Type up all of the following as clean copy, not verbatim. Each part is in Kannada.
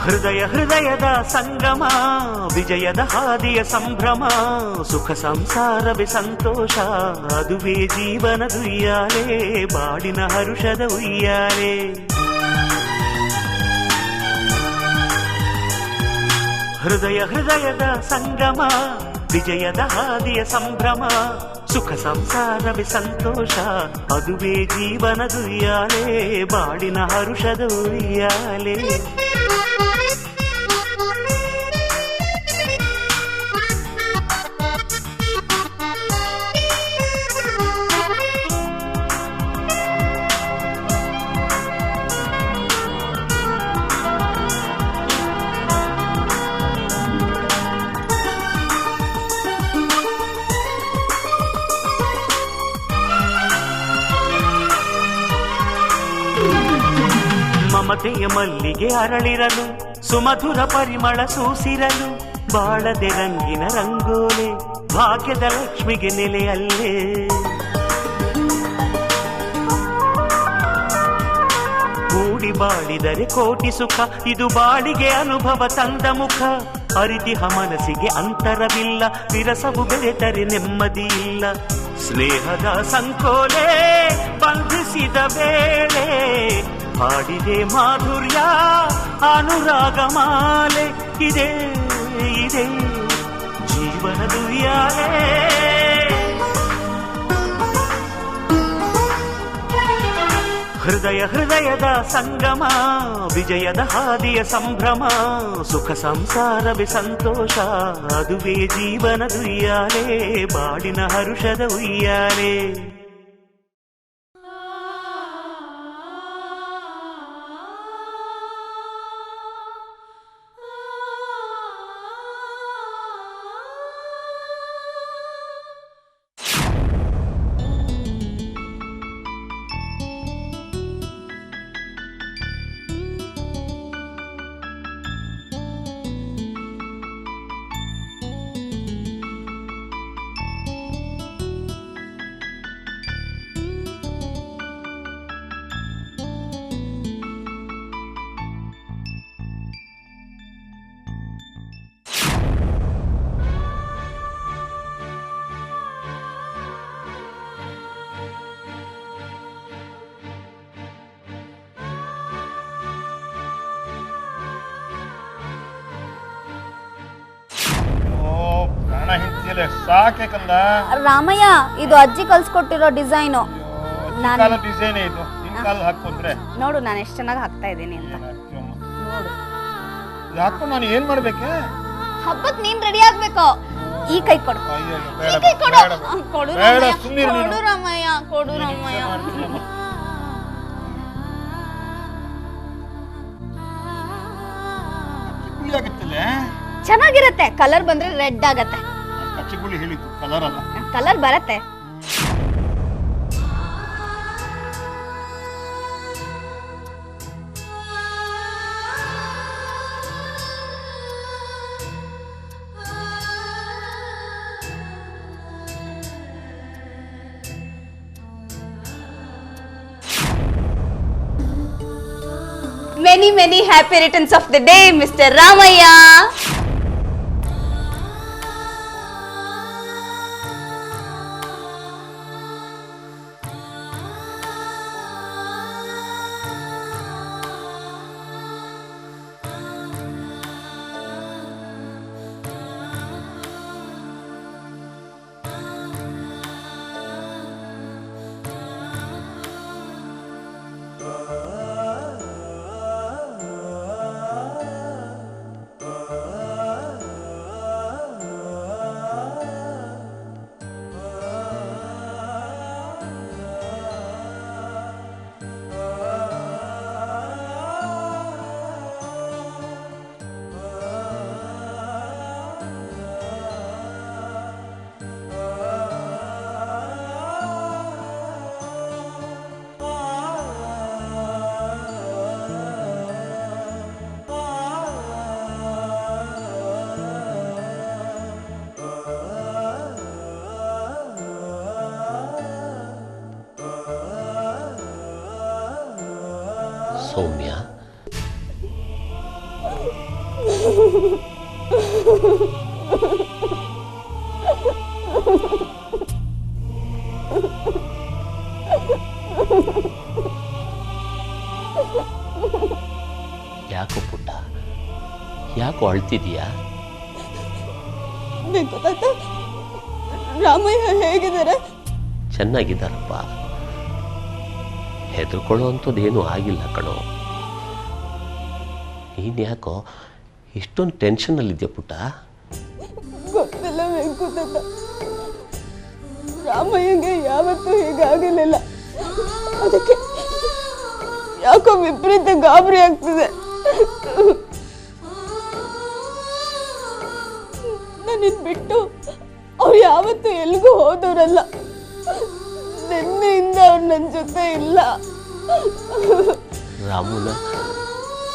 ಹೃದಯ ಹೃದಯದ ಸಂಗಮ, ವಿಜಯದ ಹಾದಿಯ ಸಂಭ್ರಮ, ಸುಖ ಸಂಸಾರವೇ ಸಂತೋಷ, ಅದುವೇ ಜೀವನದ ಉಯ್ಯಾಲೆ, ಬಾಡಿನ ಹರುಷದ ಉಯ್ಯಾಲೆ. ಹೃದಯ ಹೃದಯದ ಸಂಗಮ, ವಿಜಯದ ಹಾದಿಯ ಸಂಭ್ರಮ, ಸುಖ ಸಂಸಾರವೇ ಸಂತೋಷ, ಅದುವೇ ಜೀವನದ ಉಯ್ಯಾಲೆ, ಬಾಡಿನ ಹರುಷದ ಉಯ್ಯಾಲೆ. ಮಮತೆಯ ಮಲ್ಲಿಗೆ ಅರಳಿರಲು, ಸುಮಧುರ ಪರಿಮಳ ಸೂಸಿರಲು, ಬಾಳದೆ ರಂಗಿನ ರಂಗೋಲೆ, ಭಾಗ್ಯದ ಲಕ್ಷ್ಮಿಗೆ ನೆಲೆಯಲ್ಲೇ. ಕೂಡಿ ಬಾಳಿದರೆ ಕೋಟಿ ಸುಖ, ಇದು ಬಾಳಿಗೆ ಅನುಭವ ತಂದ ಮುಖ, ಅರಿತಿಹ ಮನಸ್ಸಿಗೆ ಅಂತರವಿಲ್ಲ, ವಿರಸವು ಬೆರೆತರೆ ನೆಮ್ಮದಿ ಇಲ್ಲ. ಸ್ನೇಹದ ಸಂಕೋಲೆ ಬಂಧಿಸಿದ ವೇಳೆ, ಹಾಡಿದೆ ಮಾಧುರ್ಯ ಅನುರಾಗ ಮಾಲೆ, ಇದೆ ಇದೆ ಜೀವನದ ಉಯ್ಯಾಲೆ. ಹೃದಯ ಹೃದಯದ ಸಂಗಮ, ವಿಜಯದ ಹಾದಿಯ ಸಂಭ್ರಮ, ಸುಖ ಸಂಸಾರವೇ ಸಂತೋಷ, ಅದುವೇ ಜೀವನದ ಉಯ್ಯಾಲೆ, ಬಾಡಿನ ಹರುಷದ ಉಯ್ಯಾಲೆ. ಸಾಕೆ ಕಂದ. ರಾಮಯ್ಯ, ಇದು ಅಜ್ಜಿ ಕಲ್ಸ್ಕೊಟ್ಟಿರೋ ಡಿಸೈನು. ಡಿಸೈನ್ ಇದು, ಹಾಕೊಂಡ್ರೆ ನೋಡು ನಾನು ಎಷ್ಟು ಚೆನ್ನಾಗಿ ಹಾಕ್ತಾ ಇದ್ದೀನಿ ಅಂತ. ನೋಡು ಹಾಕೊಂಡು ನಾನು ಏನ್ ಮಾಡ್ಬೇಕೆ? ಹಬ್ಬಕ್ಕೆ ನೀನ್ ರೆಡಿ ಆಗ್ಬೇಕು. ಈ ಕೈ ಕೊಡು, ಈ ಕೈ ಕೊಡು. ಕೊಡು ರಾಮಯ್ಯ, ಕೊಡು ರಾಮಯ್ಯ. ಚೆನ್ನಾಗಿರತ್ತೆ, ಕಲರ್ ಬಂದ್ರೆ ರೆಡ್ ಆಗತ್ತೆ. ಹೇಳಿದ್ದು ಕಲರ್ ಅಲ್ಲ, ಕಲರ್ ಬರತ್ತೆ. Many many happy returns of the day, Mr. Ramaya. ಸೌಮ್ಯ ಯಾಕೋ ಪುಟ್ಟ, ಯಾಕೋ ಅಳ್ತಿದೀಯಾ? ತಾತ, ರಾಮಯ್ಯ ಹೇಗಿದ್ದಾರೆ? ಚೆನ್ನಾಗಿದ್ದಾರಪ್ಪ, ಹೆದರ್ಕೊಳ್ಳೋ ಅಂಥದ್ದೇನೂ ಆಗಿಲ್ಲ ಕಣೋ. ನೀನು ಯಾಕೋ ಇಷ್ಟೊಂದು ಟೆನ್ಷನ್ನಲ್ಲಿದ್ಯಾ ಪುಟ್ಟ? ಗೊತ್ತಿಲ್ಲ ವೆಂಕು ತಾತ, ರಾಮಯ್ಯಗೆ ಯಾವತ್ತೂ ಹೀಗಾಗಿರ್ಲಿಲ್ಲ. ಅದಕ್ಕೆ ಯಾಕೋ ವಿಪರೀತ ಗಾಬರಿ ಆಗ್ತಿದೆ. ನನ್ನನ್ನು ಬಿಟ್ಟು ಅವ್ರು ಯಾವತ್ತೂ ಎಲ್ಗೂ ಹೋದವರಲ್ಲ. ನಿನ್ನೆಯಿಂದ ಅವ್ರು ನನ್ನ ಜೊತೆ ಇಲ್ಲ. ರಾಮುನ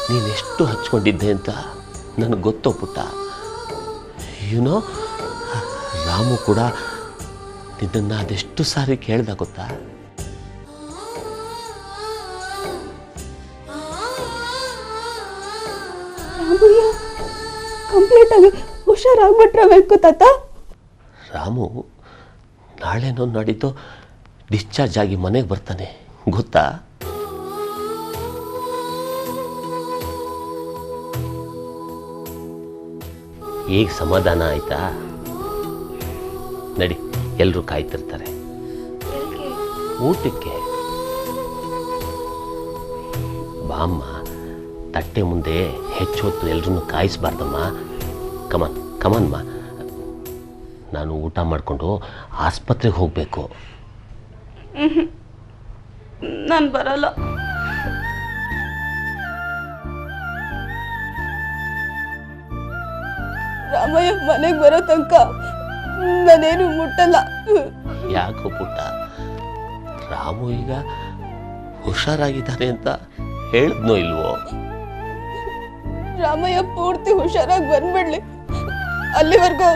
ನೀನೆಷ್ಟು ಹಚ್ಕೊಂಡಿದ್ದೆ ಅಂತ ನನಗೆ ಗೊತ್ತೋ ಪುಟ್ಟ. ಯುನೋ, ರಾಮು ಕೂಡ ನಿನ್ನನ್ನು ಅದೆಷ್ಟು ಸಾರಿ ಕೇಳ್ದ ಗೊತ್ತಾ? ರಾಮಯ್ಯ ಕಂಪ್ಲೀಟ್ ಆಗಿ ಹುಷಾರಾಗ್ಬಿಟ್ರೆ ಬೇಕು ತಾತ. ರಾಮು ನಾಳೆನೋ ನಾಡಿದ್ದು ಡಿಸ್ಚಾರ್ಜ್ ಆಗಿ ಮನೆಗೆ ಬರ್ತಾನೆ ಗೊತ್ತಾ? ಈಗ ಸಮಾಧಾನ ಆಯ್ತಾ? ನಡಿ, ಎಲ್ಲರೂ ಕಾಯ್ತಿರ್ತಾರೆ ಊಟಕ್ಕೆ. ಬಾಮ್ಮ, ತಟ್ಟೆ ಮುಂದೆ ಹೆಚ್ಚು ಹೊತ್ತು ಎಲ್ರೂ ಕಾಯಿಸ್ಬಾರ್ದಮ್ಮ. ಕಮಾನ್ ಕಮಾನ್ಮ, ನಾನು ಊಟ ಮಾಡಿಕೊಂಡು ಆಸ್ಪತ್ರೆಗೆ ಹೋಗಬೇಕು. ನಾನು ಬರಲ್ಲ. ರಾಮಯ್ಯ ಮನೆಗೆ ಬರೋ ತನಕ ನಾನೇನು ಮುಟ್ಟಲ್ಲ. ಯಾಕೋ ಪುಟ್ಟ, ರಾಮು ಈಗ ಹುಷಾರಾಗಿದ್ದಾನೆ ಅಂತ ಹೇಳಿದ್ನೋ ಇಲ್ವೋ? ರಾಮಯ್ಯ ಪೂರ್ತಿ ಹುಷಾರಾಗಿ ಬಂದ್ಬಿಡ್ಲಿ, ಅಲ್ಲಿವರೆಗೂ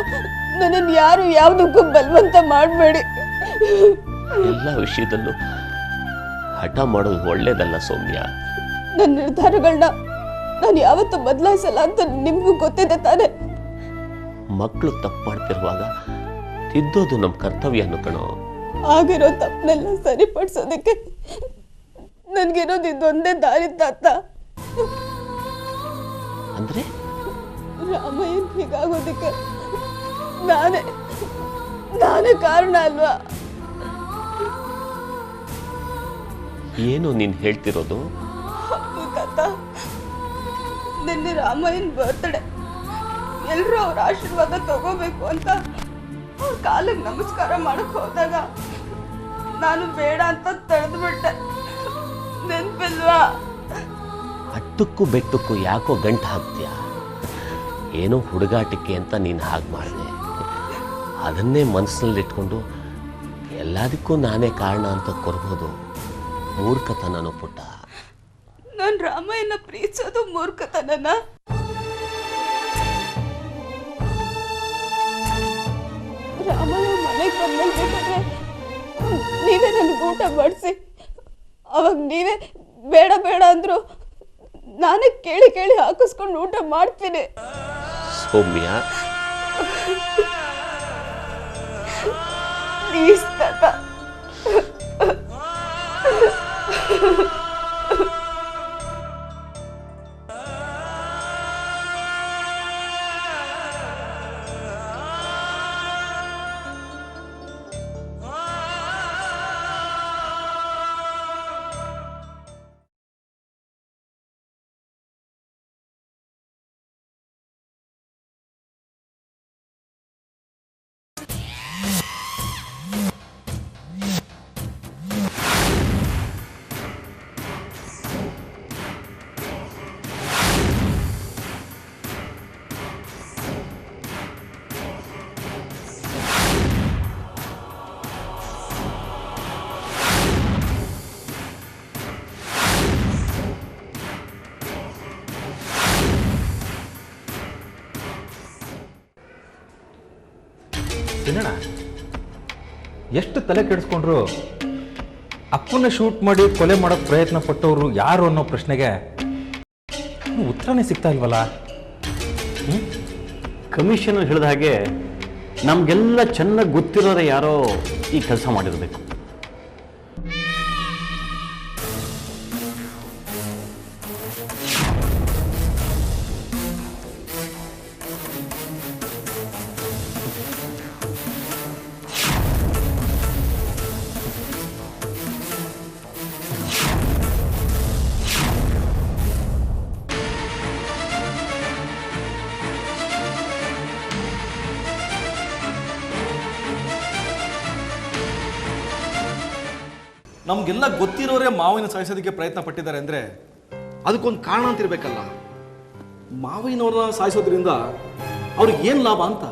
ನನ್ನನ್ನು ಯಾರು ಯಾವುದಕ್ಕೂ ಬಲವಂತ ಮಾಡಬೇಡಿ. ಎಲ್ಲ ವಿಷಯದಲ್ಲೂ ಹಠ ಮಾಡೋದು ಒಳ್ಳೇದಲ್ಲ ಸೌಮ್ಯ. ನನ್ನ ನಿರ್ಧಾರಗಳನ್ನ ನಾನು ಯಾವತ್ತೂ ಬದಲಾಯಿಸಲ್ಲ ಅಂತ ನಿಮ್ಗೂ ಗೊತ್ತಿದೆ ತಾನೆ. ಮಕ್ಕಳು ತಪ್ಪು ಮಾಡ್ತಿರುವಾಗ ತಿದ್ದೋದು ನಮ್ಮ ಕರ್ತವ್ಯ ಕಣೋ. ಆಗಿರೋ ತಪ್ಪನೆಲ್ಲ ಸರಿಪಡಿಸೋದಕ್ಕೆ ನನ್ಗಿರೋದು ಇದೊಂದೇ ದಾರಿ ತಾತ. ಅಂದ್ರೆ ರಾಮಯ್ಯನ್ ಹೀಗಾಗೋದಕ್ಕೆ ನಾನೇ ಕಾರಣ ಅಲ್ವಾ? ಏನು ನೀನು ಹೇಳ್ತಿರೋದು? ತಾತ, ನಿನ್ನೆ ರಾಮಯ್ಯನ್ ಬರ್ತ್ಡೇ, ಎಲ್ರೂ ಅವ್ರ ಆಶೀರ್ವಾದ ತಗೋಬೇಕು ಅಂತ ಅವ್ರ ಕಾಲಿಗೆ ನಮಸ್ಕಾರ ಮಾಡಕ್ ಹೋದಾಗ ನಾನು ಬೇಡ ಅಂತ ತಡೆದ್ಬಿಟ್ಟೆ. ನೆನ್ಪಿಲ್ವಾ? ಅಟ್ಟಕ್ಕೂ ಬೆಟ್ಟಕ್ಕೂ ಯಾಕೋ ಗಂಟು ಹಾಕ್ತೀಯ? ಏನೋ ಹುಡುಗಾಟಿಕೆ ಅಂತ ನೀನು ಹಾಗೆ ಮಾಡಿದೆ. ಅದನ್ನೇ ಮನಸ್ಸಿನಲ್ಲಿಟ್ಕೊಂಡು ಎಲ್ಲದಕ್ಕೂ ನಾನೇ ಕಾರಣ ಅಂತ ಕೊರ್ಬೋದು ಮೂರ್ಖತನನೋ ಪುಟ್ಟ. ನಾನು ರಾಮಯ್ಯನ ಪ್ರೀತಿಸೋದು ಮೂರ್ಖತನನ? ರಾಮಯ್ಯ ಮನೆಗೆ ಬಂದ್ಮೇಲೆ ನೀವೇ ನನಗೆ ಊಟ ಮಾಡಿಸಿ, ಅವಾಗ ನೀವೇ ಬೇಡ ಬೇಡ ಅಂದ್ರು ನಾನೇ ಕೇಳಿ ಕೇಳಿ ಹಾಕಿಸ್ಕೊಂಡು ಊಟ ಮಾಡ್ತೀನಿ. ಸೌಮ್ಯ, ಪ್ಲೀಸ್ ತಾತ. ತಿನ್ನೋಣ. ಎಷ್ಟು ತಲೆ ಕೆಡಿಸ್ಕೊಂಡ್ರು ಅಪ್ಪನ ಶೂಟ್ ಮಾಡಿ ಕೊಲೆ ಮಾಡೋಕ್ಕೆ ಪ್ರಯತ್ನ ಪಟ್ಟವರು ಯಾರು ಅನ್ನೋ ಪ್ರಶ್ನೆಗೆ ಉತ್ತರನೇ ಸಿಗ್ತಾ ಇಲ್ವಲ್ಲ. ಕಮಿಷನ್ ಹೇಳಿದ ಹಾಗೆ ನಮಗೆಲ್ಲ ಚೆನ್ನಾಗಿ ಗೊತ್ತಿರೋರೆ ಯಾರೋ ಈ ಕೆಲಸ ಮಾಡಿರಬೇಕು. ನಮಗೆಲ್ಲ ಗೊತ್ತಿರೋರೇ ಮಾವಿನ ಸಾಯಿಸೋದಕ್ಕೆ ಪ್ರಯತ್ನ ಪಟ್ಟಿದ್ದಾರೆ ಅಂದರೆ ಅದಕ್ಕೊಂದು ಕಾರಣ ಅಂತ ಇರಬೇಕಲ್ಲ. ಮಾವಿನವ್ರನ್ನ ಸಾಯಿಸೋದ್ರಿಂದ ಅವ್ರಿಗೆ ಏನು ಲಾಭ ಅಂತ.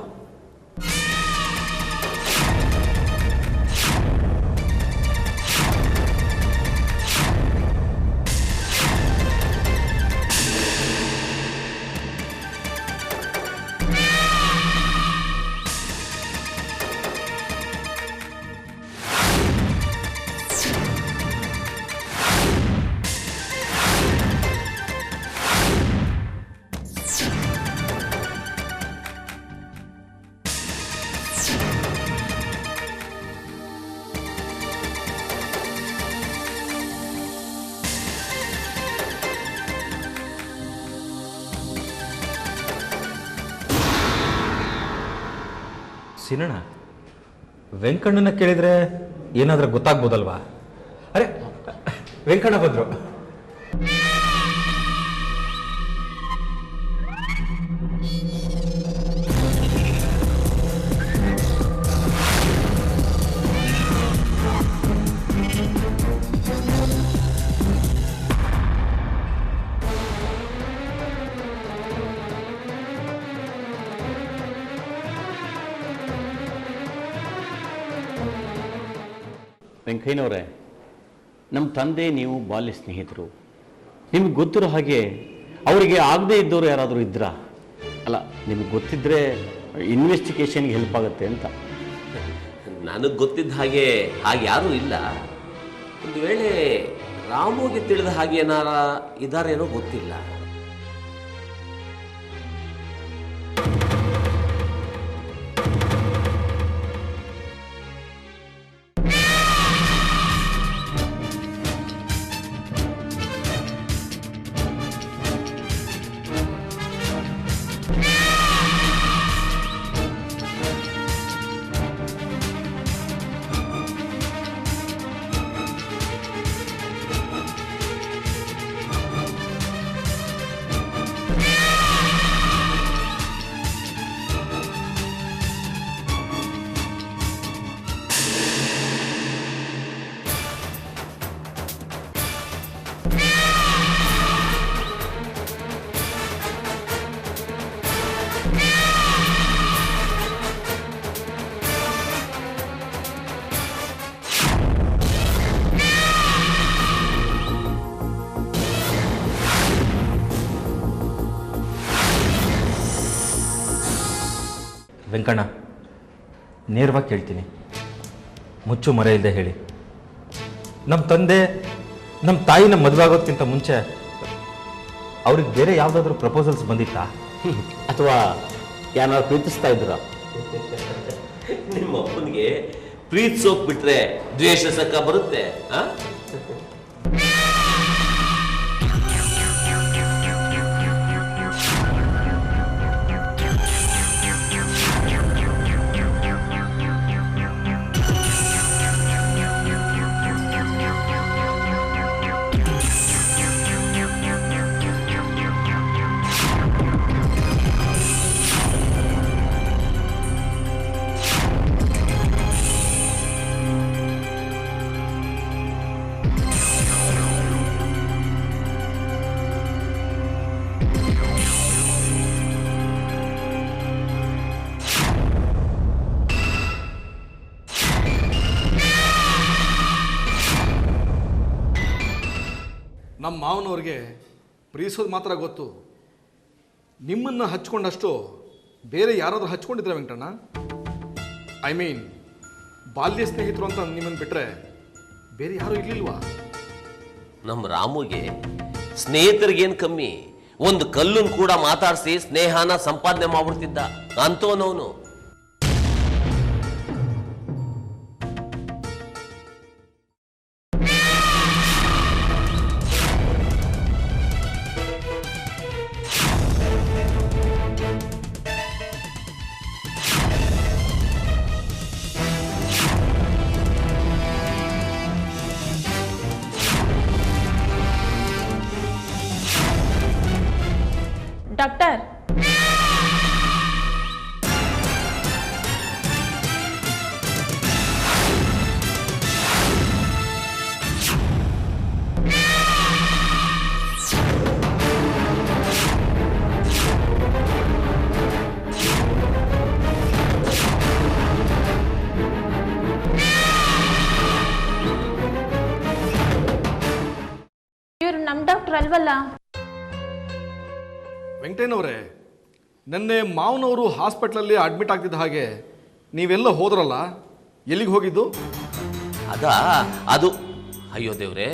ಸಿನಣ್ಣ, ವೆಂಕಣ್ಣನ ಕೇಳಿದ್ರೆ ಏನಾದ್ರೂ ಗೊತ್ತಾಗ್ಬೋದಲ್ವಾ? ಅರೆ, ವೆಂಕಣ್ಣ ಬಂದ್ರು. ವೆಂಕಯ್ಯನವರೇ, ನಮ್ಮ ತಂದೆ ನೀವು ಬಾಲ್ಯ ಸ್ನೇಹಿತರು. ನಿಮ್ಗೆ ಗೊತ್ತಿರೋ ಹಾಗೆ ಅವರಿಗೆ ಆಗದೇ ಇದ್ದವರು ಯಾರಾದರೂ ಇದ್ರಾ? ಅಲ್ಲ, ನಿಮಗೆ ಗೊತ್ತಿದ್ದರೆ ಇನ್ವೆಸ್ಟಿಗೇಷನ್ಗೆ ಹೆಲ್ಪ್ ಆಗುತ್ತೆ ಅಂತ. ನನಗೆ ಗೊತ್ತಿದ್ದ ಹಾಗೆ ಯಾರೂ ಇಲ್ಲ. ಒಂದು ವೇಳೆ ರಾಮುಗೆ ತಿಳಿದ ಹಾಗೆ ಏನಾರ ಇದಾರೇನೋ ಗೊತ್ತಿಲ್ಲ. ವೆಂಕಣ್ಣ, ನೇರವಾಗಿ ಕೇಳ್ತೀನಿ, ಮುಚ್ಚು ಮರೆ ಇಲ್ಲದೆ ಹೇಳಿ. ನಮ್ಮ ತಂದೆ ನಮ್ಮ ತಾಯಿನ ಮದುವೆ ಆಗೋದಕ್ಕಿಂತ ಮುಂಚೆ ಅವ್ರಿಗೆ ಬೇರೆ ಯಾವುದಾದ್ರೂ ಪ್ರಪೋಸಲ್ಸ್ ಬಂದಿತ್ತಾ? ಅಥವಾ ಯಾರು ಪ್ರೀತಿಸ್ತಾ ಇದ್ರ? ನಿಮ್ಮ ಅಪ್ಪನಿಗೆ ಪ್ರೀತಿಸೋಗ್ಬಿಟ್ರೆ ದ್ವೇಷ ಸಕ್ಕ ಬರುತ್ತೆ. ನಮ್ಮ ಮಾವನವ್ರಿಗೆ ಪ್ರೀತಿಸೋದು ಮಾತ್ರ ಗೊತ್ತು. ನಿಮ್ಮನ್ನು ಹಚ್ಕೊಂಡಷ್ಟು ಬೇರೆ ಯಾರಾದರೂ ಹಚ್ಕೊಂಡಿದ್ರೆ ವೆಂಕಟಣ್ಣ? ಐ ಮೀನ್, ಬಾಲ್ಯ ಸ್ನೇಹಿತರು ಅಂತ ನಿಮ್ಮನ್ನು ಬಿಟ್ಟರೆ ಬೇರೆ ಯಾರೂ ಇರಲಿಲ್ವಾ? ನಮ್ಮ ರಾಮುಗೆ ಸ್ನೇಹಿತರಿಗೇನು ಕಮ್ಮಿ, ಒಂದು ಕಲ್ಲನ್ನು ಕೂಡ ಮಾತಾಡಿಸಿ ಸ್ನೇಹನ ಸಂಪಾದನೆ ಮಾಡ್ಬಿಡ್ತಿದ್ದ ಅಂತೋನವನು. ಡಾಕ್ಟರ್, ಇವರು ನಮ್ಮ ಡಾಕ್ಟರ್ ಅಲ್ವಲ್ಲ? ವೆಂಕಟೇನವರೇ, ನಿನ್ನೆ ಮಾವನವರು ಹಾಸ್ಪಿಟ್ಲಲ್ಲಿ ಅಡ್ಮಿಟ್ ಆಗ್ತಿದ್ದ ಹಾಗೆ ನೀವೆಲ್ಲ ಹೋದ್ರಲ್ಲ, ಎಲ್ಲಿಗೆ ಹೋಗಿದ್ದು? ಅದು ಅಯ್ಯೋ ದೇವ್ರೆ,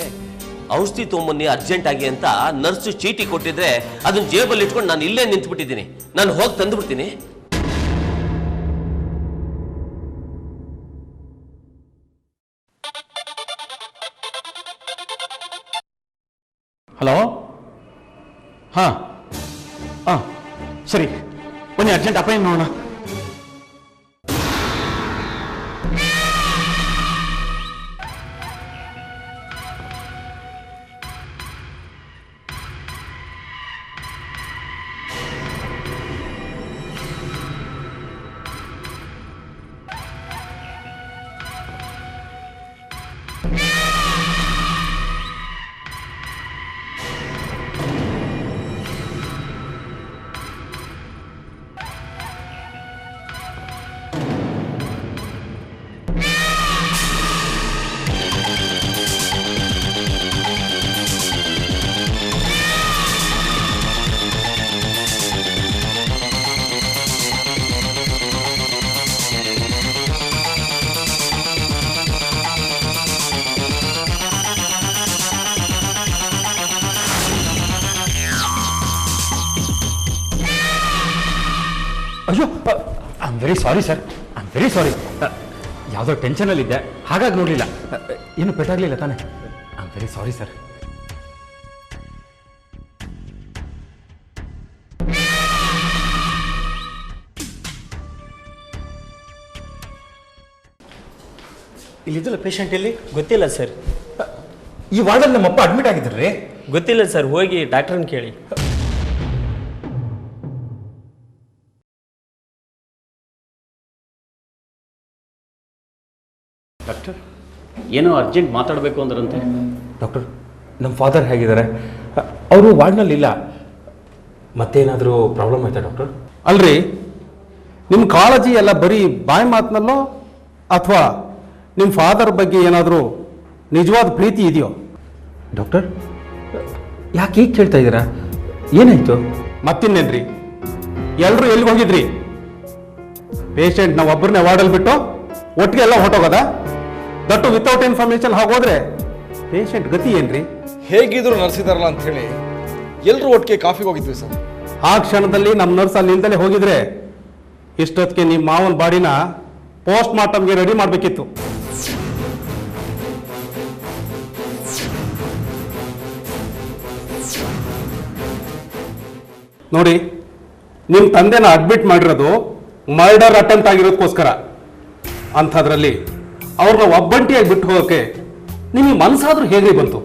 ಔಷಧಿ ತೊಗೊಂಬನ್ನಿ ಅರ್ಜೆಂಟ್ ಆಗಿ ಅಂತ ನರ್ಸು ಚೀಟಿ ಕೊಟ್ಟಿದ್ರೆ ಅದನ್ನ ಜೇಬಲ್ಲಿ ಇಟ್ಕೊಂಡು ನಾನು ಇಲ್ಲೇ ನಿಂತ್ಬಿಟ್ಟಿದ್ದೀನಿ. ನಾನು ಹೋಗಿ ತಂದುಬಿಡ್ತೀನಿ. ಹಲೋ, ಹಾಂ ಹಾಂ ಸರಿ, ಬನ್ನಿ ಅರ್ಜೆಂಟ್ ಅಪಾಯಿಂಟ್ ಮಾಡೋಣ. ಅಯ್ಯೋ, I am very sorry sir, I am very sorry. ಯಾವುದೋ ಟೆನ್ಷನಲ್ಲಿದ್ದೆ, ಹಾಗಾಗಿ ನೋಡಲಿಲ್ಲ. ಏನು ಪೆಟ್ಟಾಗಲಿಲ್ಲ ತಾನೆ? I am very sorry sir. ಇಲ್ಲಿದ್ದಲ್ಲ ಪೇಷಂಟ್ ಎಲ್ಲಿ ಗೊತ್ತಿಲ್ಲ ಸರ್. ಈ ವಾರ್ಡಲ್ಲಿ ನಮ್ಮಪ್ಪ ಅಡ್ಮಿಟ್ ಆಗಿದ್ರಿ. ಗೊತ್ತಿಲ್ಲ ಸರ್, ಹೋಗಿ ಡಾಕ್ಟ್ರನ್ನ ಕೇಳಿ. ಡಾಕ್ಟರ್, ಏನೋ ಅರ್ಜೆಂಟ್ ಮಾತಾಡಬೇಕು ಅಂದ್ರಂತೆ. ಡಾಕ್ಟರ್, ನಮ್ಮ ಫಾದರ್ ಹೇಗಿದ್ದಾರೆ? ಅವರು ವಾರ್ಡ್ನಲ್ಲಿ ಇಲ್ಲ. ಮತ್ತೇನಾದರೂ ಪ್ರಾಬ್ಲಮ್ ಆಯ್ತಾ ಡಾಕ್ಟರ್? ಅಲ್ರಿ, ನಿಮ್ಮ ಕಾಳಜಿ ಎಲ್ಲ ಬರೀ ಬಾಯಿ ಮಾತಿನಲ್ಲೋ ಅಥವಾ ನಿಮ್ಮ ಫಾದರ್ ಬಗ್ಗೆ ಏನಾದರೂ ನಿಜವಾದ ಪ್ರೀತಿ ಇದೆಯೋ? ಡಾಕ್ಟರ್, ಯಾಕೆ ಈಗ ಕೇಳ್ತಾ ಇದ್ದೀರಾ? ಏನಾಯ್ತು? ಮತ್ತಿನ್ನೇನ್ರಿ, ಎಲ್ಲರೂ ಎಲ್ಲಿಗೆ ಹೋಗಿದ್ರಿ? ಪೇಷಂಟ್ ನಾವು ಒಬ್ಬರನ್ನೇ ವಾರ್ಡಲ್ಲಿ ಬಿಟ್ಟು ಒಟ್ಟಿಗೆ ಎಲ್ಲ ಹೊಟ್ಟೋಗೋದ? ದಟ್ಟು ವಿತೌಟ್ ಇನ್ಫಾರ್ಮೇಶನ್ ಹೋಗೋದ್ರೆ ಪೇಷಂಟ್ ಗತಿ ಏನ್ರಿ? ಹೇಗಿದ್ರು ನರ್ಸಿದಾರಲ್ಲ ಅಂತ ಹೇಳಿ ಎಲ್ಲರೂ ಒಟ್ಟಿಗೆ ಕಾಫಿಗೆ ಹೋಗಿದ್ವಿ ಸರ್. ಆ ಕ್ಷಣದಲ್ಲಿ ನಮ್ಮ ನರ್ಸ್ ಅಲ್ಲಿ ನಿಲ್ದಲೇ ಹೋಗಿದ್ರೆ ಇಷ್ಟೊತ್ತಿಗೆ ನಿಮ್ಮ ಮಾವನ ಬಾಡಿನ ಪೋಸ್ಟ್ ಮಾರ್ಟಮ್ಗೆ ರೆಡಿ ಮಾಡಬೇಕಿತ್ತು. ನೋಡಿ, ನಿಮ್ಮ ತಂದೆನ ಅಡ್ಮಿಟ್ ಮಾಡಿರೋದು ಮರ್ಡರ್ ಅಟೆಂಪ್ಟ್ ಆಗಿರೋದಕ್ಕೋಸ್ಕರ. ಅಂಥದ್ರಲ್ಲಿ ಅವ್ರನ್ನ ಒಬ್ಬಂಟಿಯಾಗಿ ಬಿಟ್ಟು ಹೋಗೋಕೆ ನಿಮಗೆ ಮನಸ್ಸಾದ್ರೂ ಹೇಗೆ ಬಂತು?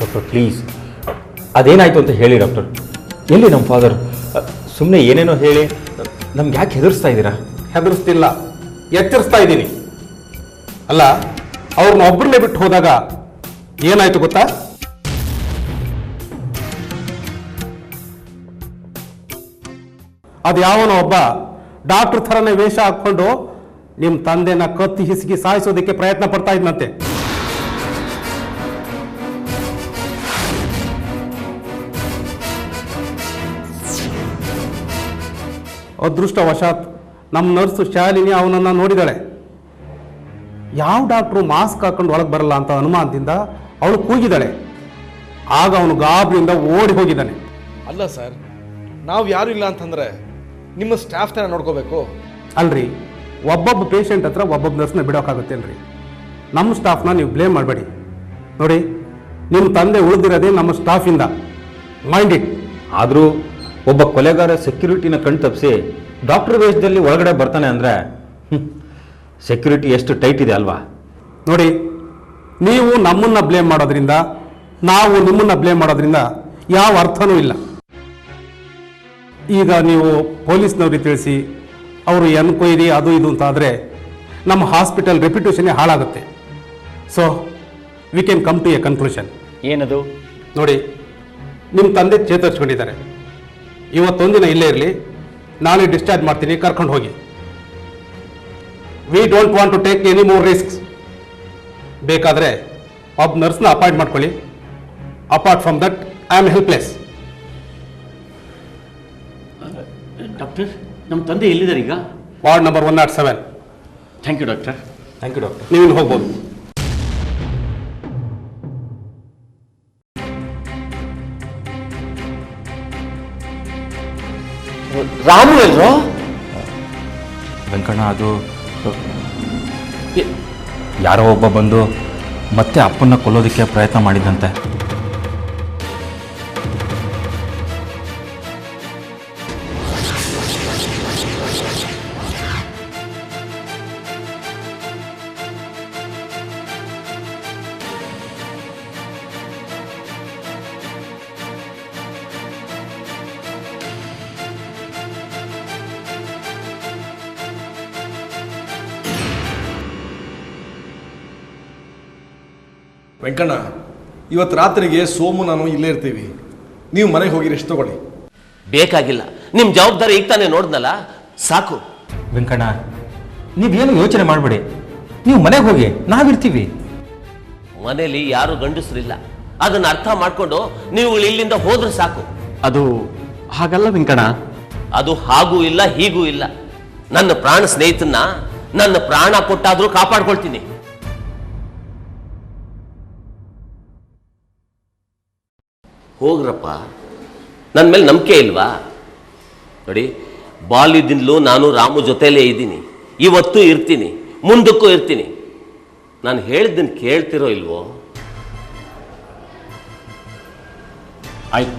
ಡಾಕ್ಟರ್ ಪ್ಲೀಸ್, ಅದೇನಾಯ್ತು ಅಂತ ಹೇಳಿ ಡಾಕ್ಟರ್. ಎಲ್ಲಿ ನಮ್ಮ ಫಾದರ್? ಸುಮ್ಮನೆ ಏನೇನೋ ಹೇಳಿ ನಮ್ಗೆ ಯಾಕೆ ಹೆದರ್ಸ್ತಾ ಇದ್ದೀರಾ? ಹೆದರ್ಸ್ತಿಲ್ಲ, ಎಚ್ಚರಿಸ್ತಾ ಇದ್ದೀನಿ. ಅಲ್ಲ, ಅವ್ರನ್ನ ಒಬ್ಬರನ್ನೇ ಬಿಟ್ಟು ಹೋದಾಗ ಏನಾಯ್ತು ಗೊತ್ತಾ? ಅದು ಯಾವನೋ ಒಬ್ಬ ಡಾಕ್ಟರ್ ಥರನೇ ವೇಷ ಹಾಕೊಂಡು ನಿಮ್ಮ ತಂದೆನ ಕತ್ತಿ ಹಿಸುಕಿ ಸಾಯಿಸೋದಕ್ಕೆ ಪ್ರಯತ್ನ ಪಡ್ತಾ ಇದ್ನಂತೆ. ಅದೃಷ್ಟವಶಾತ್ ನಮ್ಮ ನರ್ಸು ಶಾಲಿನಿ ಅವನನ್ನ ನೋಡಿದಾಳೆ. ಯಾವ ಡಾಕ್ಟ್ರು ಮಾಸ್ಕ್ ಹಾಕೊಂಡು ಒಳಗೆ ಬರಲ್ಲ ಅಂತ ಅನುಮಾನದಿಂದ ಅವಳು ಕೂಗಿದಾಳೆ. ಆಗ ಅವನು ಗಾಬರಿಯಿಂದ ಓಡಿ ಹೋಗಿದ್ದಾನೆ. ಅಲ್ಲ ಸರ್, ನಾವು ಯಾರು ಇಲ್ಲ ಅಂತಂದರೆ ನಿಮ್ಮ ಸ್ಟಾಫ್ ಥರ ನೋಡ್ಕೋಬೇಕು. ಅಲ್ರಿ, ಒಬ್ಬೊಬ್ಬ ಪೇಷಂಟ್ ಹತ್ರ ಒಬ್ಬೊಬ್ಬ ನರ್ಸ್ನ ಬಿಡೋಕ್ಕಾಗತ್ತೇನ್ರಿ? ನಮ್ಮ ಸ್ಟಾಫ್ನ ನೀವು ಬ್ಲೇಮ್ ಮಾಡಬೇಡಿ. ನೋಡಿ, ನಿಮ್ಮ ತಂದೆ ಉಳಿದಿರೋದೇ ನಮ್ಮ ಸ್ಟಾಫಿಂದ. Mind it. ಆದರೂ ಒಬ್ಬ ಕೊಲೆಗಾರ ಸೆಕ್ಯೂರಿಟಿನ ಕಣ್ ತಪ್ಪಿಸಿ ಡಾಕ್ಟರ್ ವೇಷದಲ್ಲಿ ಒಳಗಡೆ ಬರ್ತಾನೆ ಅಂದರೆ ಸೆಕ್ಯೂರಿಟಿ ಎಷ್ಟು ಟೈಟ್ ಇದೆ ಅಲ್ವಾ? ನೋಡಿ, ನೀವು ನಮ್ಮನ್ನು ಬ್ಲೇಮ್ ಮಾಡೋದ್ರಿಂದ, ನಾವು ನಿಮ್ಮನ್ನು ಬ್ಲೇಮ್ ಮಾಡೋದ್ರಿಂದ ಯಾವ ಅರ್ಥನೂ ಇಲ್ಲ. ಈಗ ನೀವು ಪೊಲೀಸ್ನವ್ರಿಗೆ ತಿಳಿಸಿ ಅವರು ಎನ್ಕ್ವೈರಿ ಅದು ಇದು ಅಂತ ಆದರೆ ನಮ್ಮ ಹಾಸ್ಪಿಟಲ್ ರೆಪ್ಯುಟೇಷನ್ನೇ ಹಾಳಾಗುತ್ತೆ. So we can come to a conclusion. ಏನದು? ನೋಡಿ, ನಿಮ್ಮ ತಂದೆ ಚೇತರಿಸ್ಕೊಂಡಿದ್ದಾರೆ. ಇವತ್ತೊಂದಿನ ಇಲ್ಲೇ ಇರಲಿ, ನಾಳೆ ಡಿಸ್ಚಾರ್ಜ್ ಮಾಡ್ತೀನಿ, ಕರ್ಕೊಂಡು ಹೋಗಿ. We don't want to take any more risks. ಬೇಕಾದರೆ ಒಬ್ಬ ನರ್ಸ್ನ ಅಪಾಯಿಂಟ್ ಮಾಡ್ಕೊಳ್ಳಿ. Apart from that I am helpless. Doctor, ನಮ್ಮ ತಂದೆ ಎಲ್ಲಿದ್ದಾರೆ ಈಗ? Ward number 107. Thank you doctor. Thank you doctor. ನೀವಿನ್ನು ಹೋಗ್ಬೋದು. ರಾಮು ಎಲ್ರೋ? ವೆಂಕಣ್ಣ, ಅದು ಯಾರೋ ಒಬ್ಬ ಬಂದು ಮತ್ತೆ ಅಪ್ಪನ್ನ ಕೊಲ್ಲೋದಕ್ಕೆ ಪ್ರಯತ್ನ ಮಾಡಿದಂತೆ. ವೆಂಕಣ್ಣ, ಇವತ್ತು ರಾತ್ರಿಗೆ ಸೋಮು ನಾನು ಇಲ್ಲೇ ಇರ್ತೀವಿ. ನೀವು ಮನೆಗೆ ಹೋಗಿ ರೆಸ್ಟ್ ತಗೊಳ್ಳಿ. ಬೇಕಾಗಿಲ್ಲ, ನಿಮ್ಮ ಜವಾಬ್ದಾರಿ ಈಗ ತಾನೇ ನೋಡ್ದಲ್ಲ, ಸಾಕು. ವೆಂಕಣ್ಣ, ನೀವೇನು ಯೋಚನೆ ಮಾಡಬೇಡಿ, ನೀವು ಮನೆಗೆ ಹೋಗಿ, ನಾವಿರ್ತೀವಿ. ಮನೇಲಿ ಯಾರು ಗಂಡಸರಿಲ್ಲ, ಅದನ್ನ ಅರ್ಥ ಮಾಡ್ಕೊಂಡು ನೀವು ಇಲ್ಲಿಂದ ಹೋದ್ರೆ ಸಾಕು. ಅದು ಹಾಗಲ್ಲ ವೆಂಕಣ್ಣ. ಅದು ಹಾಗೂ ಇಲ್ಲ ಹೀಗೂ ಇಲ್ಲ. ನನ್ನ ಪ್ರಾಣ ಸ್ನೇಹಿತನ್ನ ನನ್ನ ಪ್ರಾಣ ಕೊಟ್ಟಾದ್ರೂ ಕಾಪಾಡ್ಕೊಳ್ತೀನಿ. ಹೋಗ್ರಪ್ಪ, ನನ್ನ ಮೇಲೆ ನಂಬಿಕೆ ಇಲ್ವಾ? ನೋಡಿ, ಬಾಲ್ಯದಿಂದಲೂ ನಾನು ರಾಮು ಜೊತೆಲೇ ಇದ್ದೀನಿ, ಇವತ್ತು ಇರ್ತೀನಿ, ಮುಂದಕ್ಕೂ ಇರ್ತೀನಿ. ನಾನು ಹೇಳಿದ್ದನ್ನು ಕೇಳ್ತಿರೋ ಇಲ್ವೋ? ಆಯ್ತು,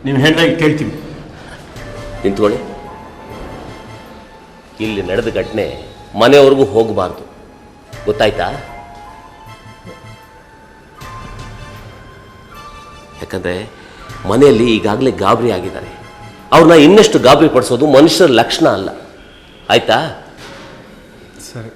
ನೀವು ಹೇಳಿದಾಗ ಕೇಳ್ತೀವಿ. ನಿಂತ್ಕೊಳ್ಳಿ. ಇಲ್ಲಿ ನಡೆದ ಘಟನೆ ಮನೆಯವ್ರಿಗೂ ಹೋಗಬಾರ್ದು, ಗೊತ್ತಾಯ್ತಾ? ಯಾಕಂದರೆ ಮನೆಯಲ್ಲಿ ಈಗಾಗಲೇ ಗಾಬರಿ ಆಗಿದ್ದಾರೆ. ಅವ್ರನ್ನ ಇನ್ನಷ್ಟು ಗಾಬರಿ ಪಡಿಸೋದು ಮನುಷ್ಯರ ಲಕ್ಷಣ ಅಲ್ಲ, ಆಯ್ತಾ? ಸರಿ.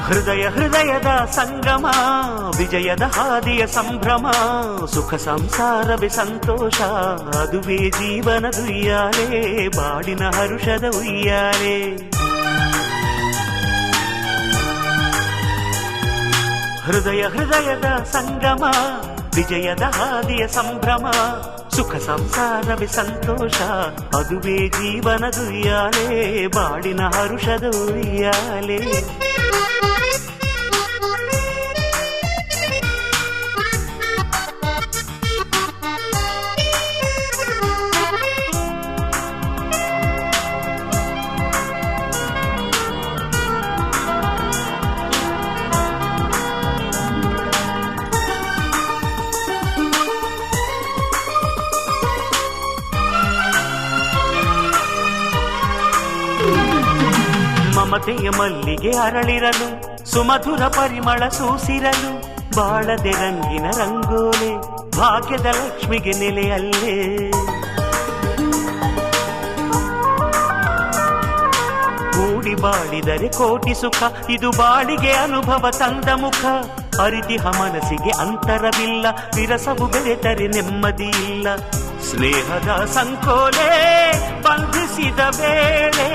ಹೃದಯ ಹೃದಯದ ಸಂಗಮ, ವಿಜಯದ ಹಾದಿಯ ಸಂಭ್ರಮ, ಸುಖ ಸಂಸಾರವೇ ಸಂತೋಷ, ಅದುವೇ ಜೀವನದ ಉಯ್ಯಾಲೆ, ಬಾಡಿನ ಹರುಷದ ಉಯ್ಯಾಲೆ. ಹೃದಯ ಹೃದಯದ ಸಂಗಮ, ವಿಜಯದ ಹಾದಿಯ ಸಂಭ್ರಮ, ಸುಖ ಸಂಸಾರವೇ ಸಂತೋಷ, ಅದುವೇ ಜೀವನದ ಉಯ್ಯಾಲೆ, ಬಾಡಿನ ಹರುಷದ ಉಯ್ಯಾಲೆ. ಮಮತೆಯ ಮಲ್ಲಿಗೆ ಅರಳಿರಲು, ಸುಮಧುರ ಪರಿಮಳ ಸೂಸಿರಲು, ಬಾಳದೆ ರಂಗಿನ ರಂಗೋಲೆ, ಭಾಗ್ಯದ ಲಕ್ಷ್ಮಿಗೆ ನೆಲೆಯಲ್ಲೇ. ಕೂಡಿ ಬಾಳಿದರೆ ಕೋಟಿ ಸುಖ, ಇದು ಬಾಳಿಗೆ ಅನುಭವ ತಂದ ಮುಖ. ಅರಿತಿಹ ಮನಸ್ಸಿಗೆ ಅಂತರವಿಲ್ಲ, ವಿರಸವು ಬೆರೆತರೆ ನೆಮ್ಮದಿ ಇಲ್ಲ. ಸ್ನೇಹದ ಸಂಕೋಲೆ ಬಂಧಿಸಿದ ವೇಳೆ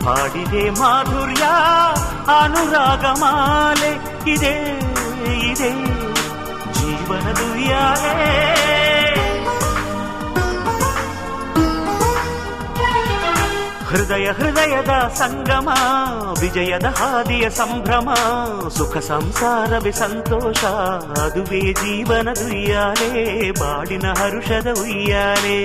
ಹಾಡಿದೆ ಮಾಧುರ್ಯ ಅನುರಾಗ ಮಾಲೆ. ಇದೆ ಇದೆ ಜೀವನದ ಉಯ್ಯಾಲೆ. ಹೃದಯ ಹೃದಯದ ಸಂಗಮ, ವಿಜಯದ ಹಾದಿಯ ಸಂಭ್ರಮ. ಸುಖ ಸಂಸಾರವೇ ಸಂತೋಷ, ಅದುವೇ ಜೀವನದ ಉಯ್ಯಾಲೆ, ಬಾಳಿನ ಹರುಷದ ಉಯ್ಯಾಲೆ.